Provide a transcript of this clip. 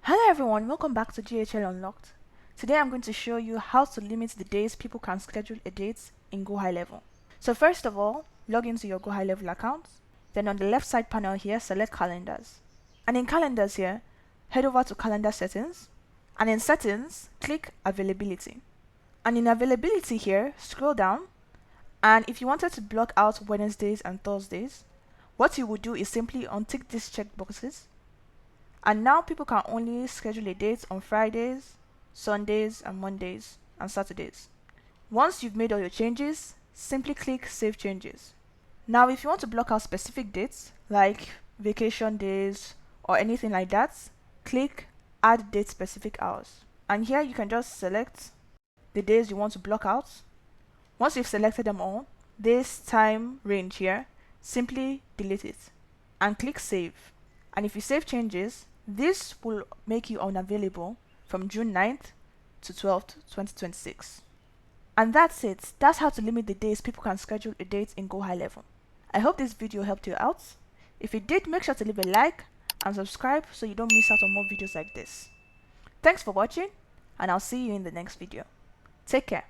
Hello everyone, welcome back to GHL Unlocked. Today I'm going to show you how to limit the days people can schedule a date in GoHighLevel. So first of all, log into your GoHighLevel account. Then on the left side panel here, select calendars. And in calendars here, head over to calendar settings. And in settings, click availability. And in availability here, scroll down. And if you wanted to block out Wednesdays and Thursdays, what you would do is simply untick these check boxes. And now people can only schedule a date on Fridays, Sundays, and Mondays, and Saturdays. Once you've made all your changes, simply click Save Changes. Now if you want to block out specific dates, like vacation days or anything like that, click Add Date Specific Hours. And here you can just select the days you want to block out. Once you've selected them all, this time range here, simply delete it and click Save. And if you save changes, this will make you unavailable from June 9th to 12th, 2026. And that's it. That's how to limit the days people can schedule a date in GoHighLevel. I hope this video helped you out. If it did, make sure to leave a like and subscribe so you don't miss out on more videos like this. Thanks for watching, and I'll see you in the next video. Take care.